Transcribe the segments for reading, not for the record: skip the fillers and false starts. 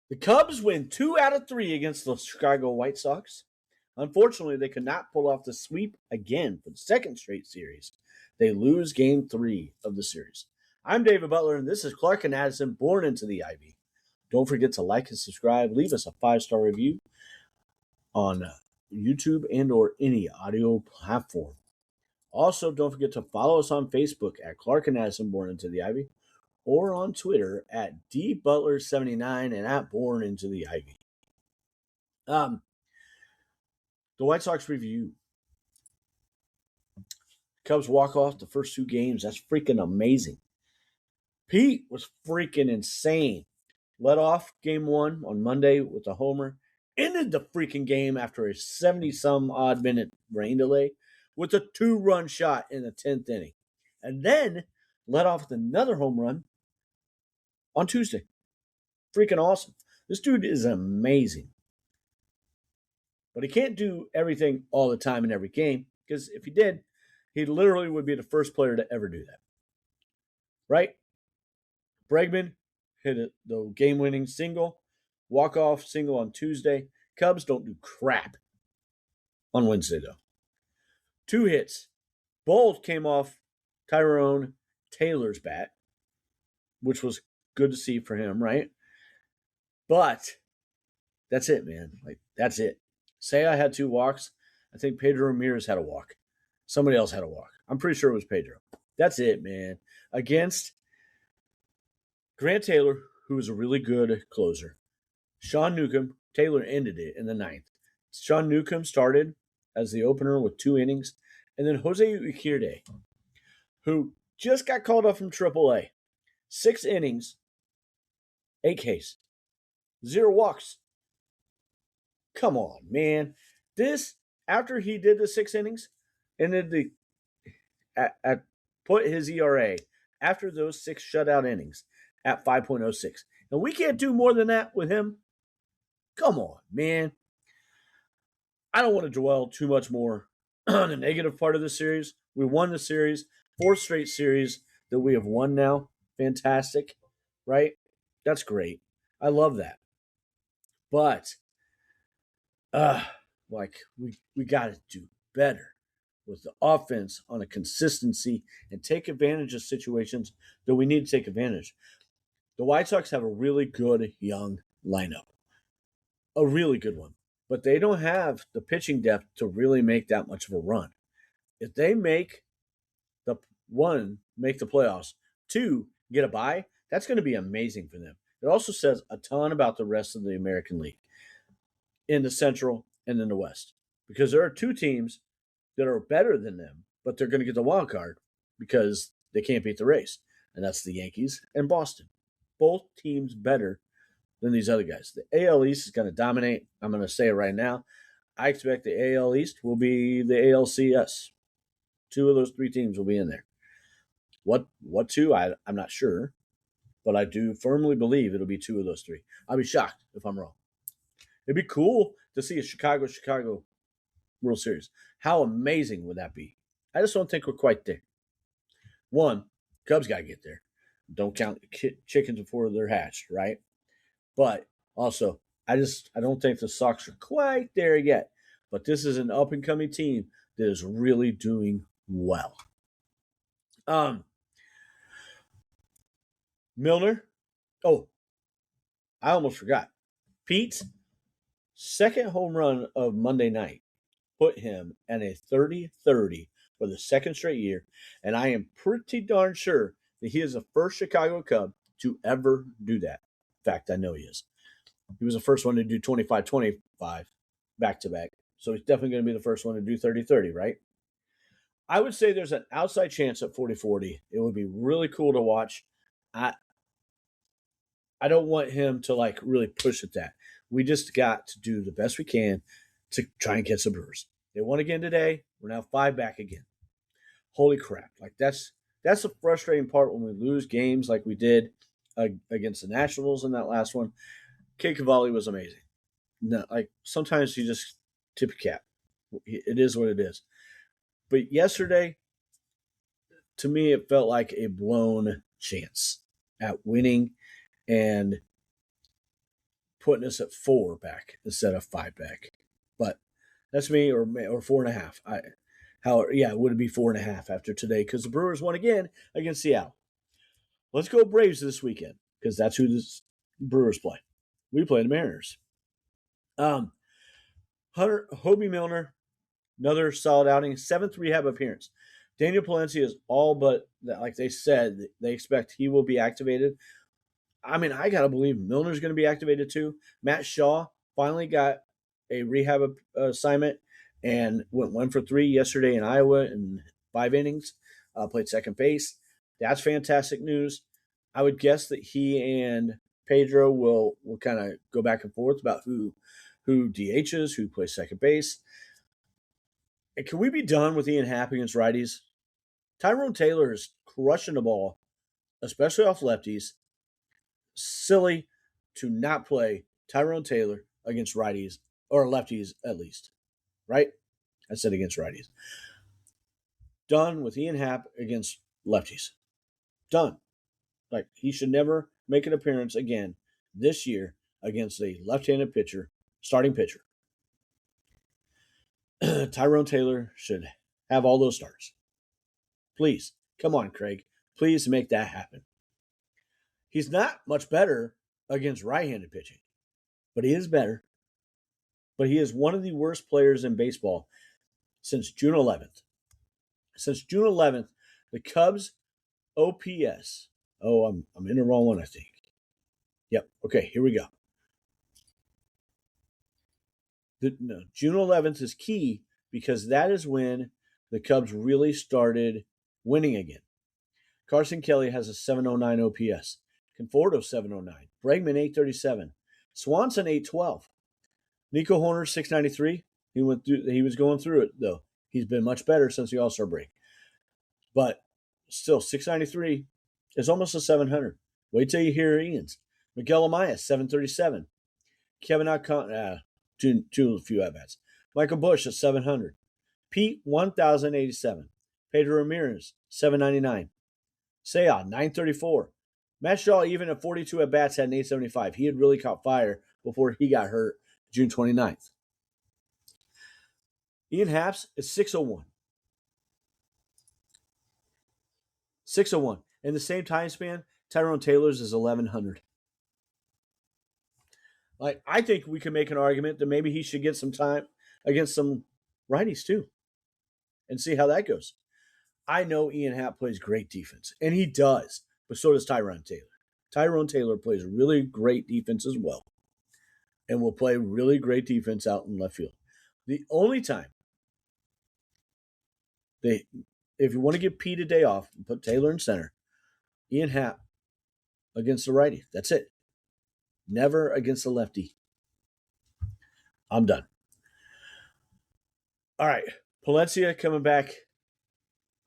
The Cubs win 2 out of 3 against the Chicago White Sox. Unfortunately, they could not pull off the sweep again for the second straight series. They lose game 3 of the series. I'm David Butler, and this is Clark and Addison, Born into the Ivy. Don't forget to like and subscribe. Leave us a 5-star review on YouTube and or any audio platform. Also, don't forget to follow us on Facebook at Clark and Addison, Born into the Ivy, or on Twitter at dbutler79 and at Born into the Ivy. The White Sox review. Cubs walk off the first 2 games. That's freaking amazing. Pete was freaking insane. Led off game 1 on Monday with a homer. Ended the freaking game after a 70-some odd minute rain delay with a 2-run shot in the 10th inning. And then led off with another home run on Tuesday. Freaking awesome. This dude is amazing. But he can't do everything all the time in every game, because if he did, he literally would be the first player to ever do that. Right? Bregman hit the game-winning single, walk-off single on Tuesday. Cubs don't do crap on Wednesday, though. 2 hits. Both came off Tyrone Taylor's bat, which was good to see for him, right? But that's it, man. That's it. Say I had 2 walks. I think Pedro Ramirez had a walk. Somebody else had a walk. I'm pretty sure it was Pedro. That's it, man. Against Grant Taylor, who was a really good closer. Sean Newcomb, Taylor ended it in the 9th. Sean Newcomb started as the opener with 2 innings. And then Jose Urquidy, who just got called up from AAA. 6 innings, 8 Ks, 0 walks. Come on, man. This, after he did the 6 innings, and then put his ERA after those 6 shutout innings at 5.06. And we can't do more than that with him. Come on, man. I don't want to dwell too much more on the negative part of the series. We won the series, 4th straight series that we have won now. Fantastic, right? That's great. I love that. But we got to do better with the offense on a consistency and take advantage of situations that we need to take advantage. The White Sox have a really good young lineup, a really good one, but they don't have the pitching depth to really make that much of a run. If they make the playoffs, 2, get a bye, that's going to be amazing for them. It also says a ton about the rest of the American League in the Central and in the West, because there are 2 teams that are better than them, but they're going to get the wild card because they can't beat the Rays, and that's the Yankees and Boston. Both teams better than these other guys. The AL East is going to dominate. I'm going to say it right now. I expect the AL East will be the ALCS. 2 of those 3 teams will be in there. What 2? I'm not sure, but I do firmly believe it'll be 2 of those 3. I'll be shocked if I'm wrong. It'd be cool to see a Chicago World Series. How amazing would that be? I just don't think we're quite there. 1, Cubs got to get there. Don't count chickens before they're hatched, right? But also, I don't think the Sox are quite there yet. But this is an up-and-coming team that is really doing well. Milner. Oh, I almost forgot. Pete's second home run of Monday night put him at a 30-30 for the 2nd straight year, and I am pretty darn sure that he is the first Chicago Cub to ever do that. In fact, I know he is. He was the first one to do 25-25 back-to-back, so he's definitely going to be the first one to do 30-30, right? I would say there's an outside chance at 40-40. It would be really cool to watch. I don't want him to really push at that. We just got to do the best we can to try and catch the Brewers. They won again today. We're now 5 back again. Holy crap. That's the frustrating part when we lose games like we did against the Nationals in that last one. Kid Cavalli was amazing. No, sometimes you just tip your cap. It is what it is. But yesterday, to me, it felt like a blown chance at winning and putting us at 4 back instead of 5 back. But that's me, or 4.5. It would be 4.5 after today because the Brewers won again against Seattle. Let's go Braves this weekend because that's who the Brewers play. We play the Mariners. Hobie Milner, another solid outing, 7th rehab appearance. Daniel Palencia is all but, like they said, they expect he will be activated. I mean, I got to believe Milner's going to be activated too. Matt Shaw finally got a rehab assignment and went 1 for 3 yesterday in Iowa in 5 innings, played second base. That's fantastic news. I would guess that he and Pedro will kind of go back and forth about who DHs, who plays second base. And can we be done with Ian Happ against righties? Tyrone Taylor is crushing the ball, especially off lefties. Silly to not play Tyrone Taylor against righties, or lefties at least, right? I said against righties. Done with Ian Happ against lefties. Done. Like, he should never make an appearance again this year against a left-handed pitcher, starting pitcher. Tyrone Taylor should have all those starts. Please, come on, Craig. Please make that happen. He's not much better against right-handed pitching, but he is better. But he is one of the worst players in baseball since June 11th. Since June 11th, the Cubs OPS. Oh, I'm in the wrong one, I think. Yep. Okay, here we go. June 11th is key because that is when the Cubs really started winning again. Carson Kelly has a 709 OPS. Conforto 709. Bregman 837. Swanson 812. Nico Horner 693. He was going through it though. He's been much better since the All-Star break. But still 693 is almost a 700. Wait till you hear Ian's. Miguel Amaya 737. Kevin Alcantara too few at-bats. Michael Busch at 700. Pete 1087. Pedro Ramirez 799. Seiya 934. Matt Shaw, even at 42 at-bats, had an 875. He had really caught fire before he got hurt June 29th. Ian Happ's is 601. 601. In the same time span, Tyrone Taylor's is 1100. Like, I think we can make an argument that maybe he should get some time against some righties too and see how that goes. I know Ian Happ plays great defense, and he does, but so does Tyrone Taylor. Tyrone Taylor plays really great defense as well and will play really great defense out in left field. The only time if you want to give Pete a day off and put Taylor in center, Ian Happ against the righty. That's it. Never against the lefty. I'm done. All right. Palencia coming back.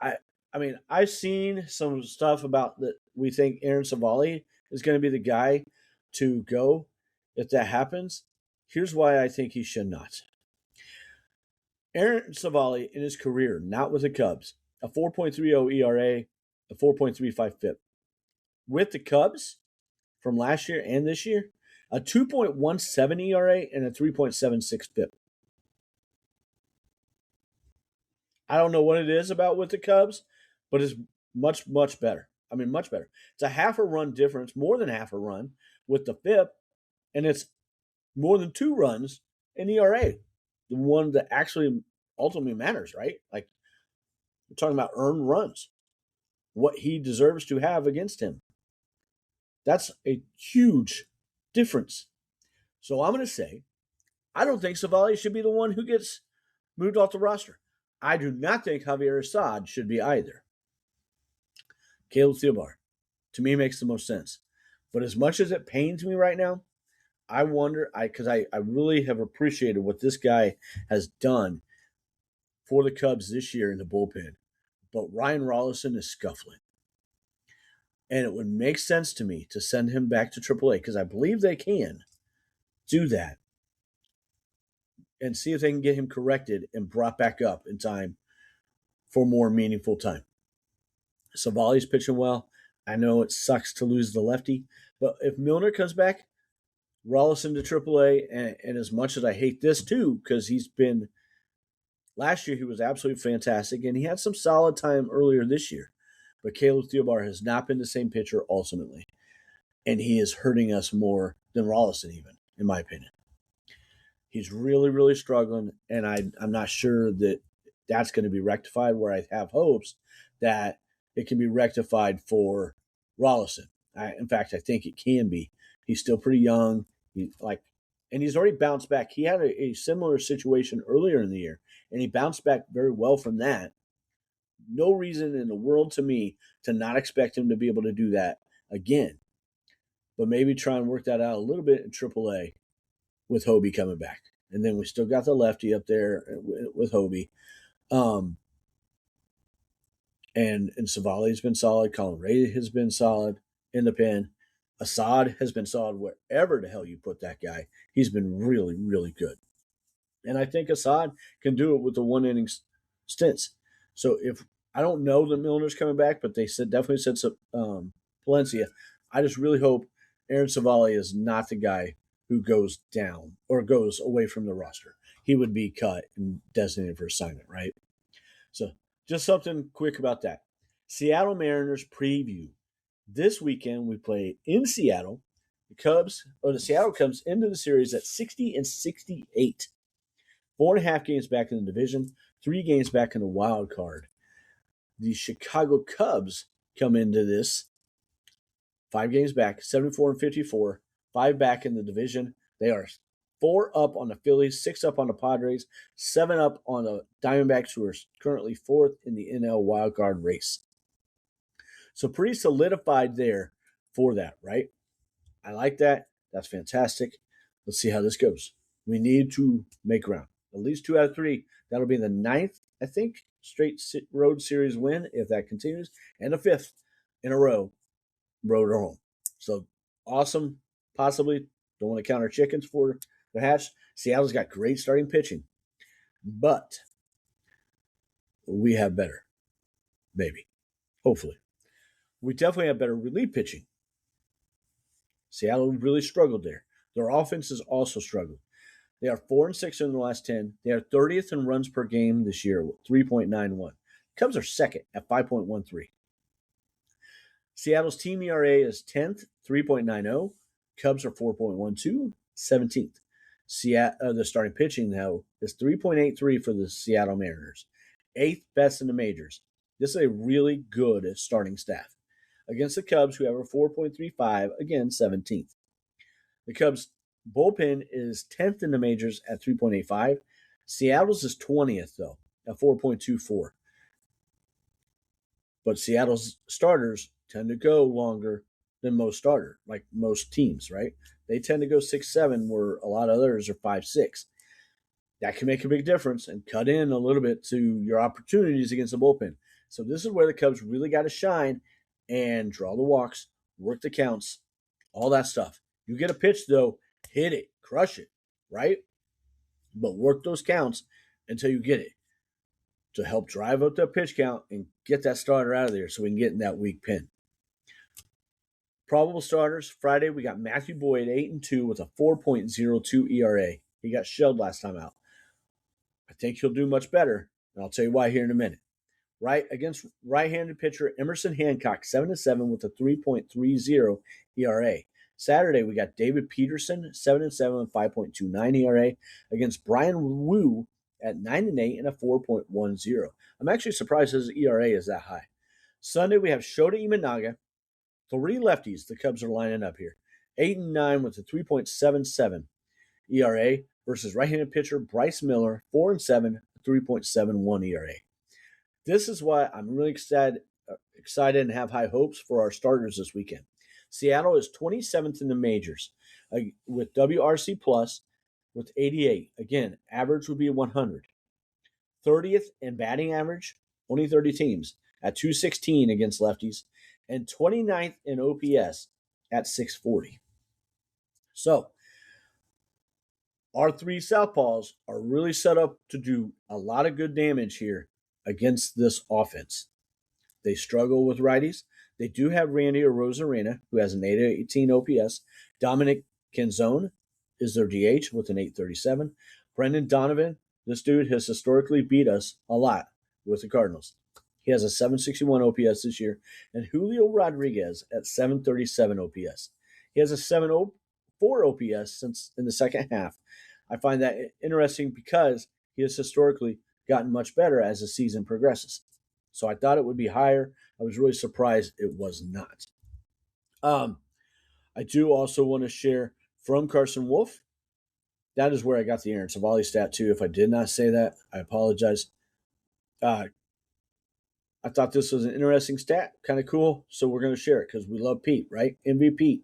I mean, I've seen some stuff about that we think Aaron Savali is going to be the guy to go if that happens. Here's why I think he should not. Aaron Savali in his career, not with the Cubs, a 4.30 ERA, a 4.35 FIP. With the Cubs from last year and this year, a 2.17 ERA and a 3.76 FIP. I don't know what it is about with the Cubs, but it's much, much better. I mean, much better. It's a half a run difference, more than half a run with the FIP, and it's more than 2 runs in ERA, the one that actually ultimately matters, right? Like, we're talking about earned runs, what he deserves to have against him. That's a huge difference. So I'm going to say, I don't think Savali should be the one who gets moved off the roster. I do not think Javier Assad should be either. Caleb Thielbar, to me, makes the most sense. But as much as it pains me right now, I wonder, because I really have appreciated what this guy has done for the Cubs this year in the bullpen. But Ryan Rollison is scuffling. And it would make sense to me to send him back to AAA because I believe they can do that and see if they can get him corrected and brought back up in time for more meaningful time. Savali's pitching well. I know it sucks to lose the lefty, but if Milner comes back, Rollison to AAA, and as much as I hate this too, because last year he was absolutely fantastic, and he had some solid time earlier this year. But Caleb Theobar has not been the same pitcher ultimately, and he is hurting us more than Rollison, even, in my opinion. He's really, really struggling, and I'm not sure that that's going to be rectified, where I have hopes that it can be rectified for Rollison. In fact, I think it can be. He's still pretty young. And he's already bounced back. He had a similar situation earlier in the year, and he bounced back very well from that. No reason in the world to me to not expect him to be able to do that again. But maybe try and work that out a little bit in AAA with Hobie coming back. And then we still got the lefty up there with Hobie. And Savali's been solid. Colin Ray has been solid in the pen. Assad has been solid wherever the hell you put that guy. He's been really, really good. And I think Assad can do it with the one-inning stints. So if I don't know that Milner's coming back, but they definitely said Palencia. I just really hope Aaron Savali is not the guy who goes down or goes away from the roster. He would be cut and designated for assignment, right? So just something quick about that. Seattle Mariners preview. This weekend we play in Seattle. The Seattle comes into the series at 60-68. 4.5 games back in the division, 3 games back in the wild card. The Chicago Cubs come into this 5 games back, 74-54, 5 back in the division. They are 4 up on the Phillies, 6 up on the Padres, 7 up on the Diamondbacks, who are currently 4th in the NL wildcard race. So pretty solidified there for that, right? I like that. That's fantastic. Let's see how this goes. We need to make ground. At least 2 out of 3. That'll be the 9th, I think, straight road series win if that continues, and the 5th in a road or home. So awesome. Possibly. Don't want to count our chickens for the hatch. Seattle's got great starting pitching, but we have better. Maybe. Hopefully. We definitely have better relief pitching. Seattle really struggled there. Their offense has also struggled. They are 4-6 in the last 10. They are 30th in runs per game this year with 3.91. Cubs are second at 5.13. Seattle's team ERA is 10th, 3.90. Cubs are 4.12, 17th. The starting pitching, though, is 3.83 for the Seattle Mariners, 8th best in the majors. This is a really good starting staff. Against the Cubs, who have a 4.35, again, 17th. The Cubs' bullpen is 10th in the majors at 3.85. Seattle's is 20th, though, at 4.24. But Seattle's starters tend to go longer than most teams, right? They tend to go 6-7, where a lot of others are 5-6. That can make a big difference and cut in a little bit to your opportunities against the bullpen. So this is where the Cubs really got to shine and draw the walks, work the counts, all that stuff. You get a pitch, though, hit it, crush it, right? But work those counts until you get it to help drive up that pitch count and get that starter out of there so we can get in that weak pin. Probable starters, Friday, we got Matthew Boyd, 8-2 with a 4.02 ERA. He got shelled last time out. I think he'll do much better, and I'll tell you why here in a minute. Against right-handed pitcher Emerson Hancock, 7-7 with a 3.30 ERA. Saturday, we got David Peterson, 7-7 with 5.29 ERA, against Brian Wu at 9-8 and a 4.10. I'm actually surprised his ERA is that high. Sunday, we have Shota Imanaga, 3 lefties the Cubs are lining up here, 8-9 with a 3.77 ERA versus right-handed pitcher Bryce Miller, 4-7, 3.71 ERA. This is why I'm really excited and have high hopes for our starters this weekend. Seattle is 27th in the majors with WRC plus with 88. Again, average would be 100. 30th in batting average, only 30 teams, at 216 against lefties, and 29th in OPS at 640. So, our 3 southpaws are really set up to do a lot of good damage here against this offense. They struggle with righties. They do have Randy Arozarena, who has an 818 OPS, Dominic Canzone, is their DH with an 837. Brendan Donovan, this dude has historically beat us a lot with the Cardinals. He has a 761 OPS this year, and Julio Rodriguez at 737 OPS. He has a 704 OPS since in the second half. I find that interesting because he has historically gotten much better as the season progresses. So I thought it would be higher. I was really surprised it was not. I do also want to share from Carson Wolf. That is where I got the Aaron Savali stat too. If I did not say that, I apologize. I thought this was an interesting stat, kind of cool. So we're going to share it because we love Pete, right? MVP.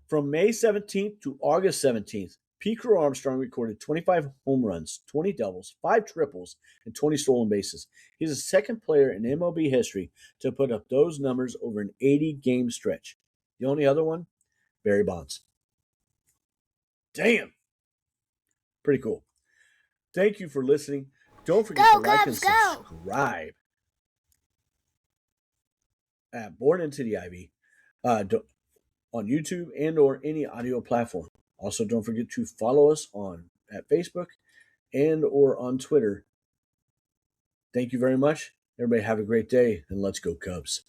From May 17th to August 17th, Pete Crow Armstrong recorded 25 home runs, 20 doubles, 5 triples, and 20 stolen bases. He's the second player in MLB history to put up those numbers over an 80-game stretch. The only other one, Barry Bonds. Damn. Pretty cool. Thank you for listening. Don't forget to like and subscribe at Born Into the Ivy on YouTube and or any audio platform. Also, don't forget to follow us at Facebook and or on Twitter. Thank you very much. Everybody have a great day, and let's go Cubs.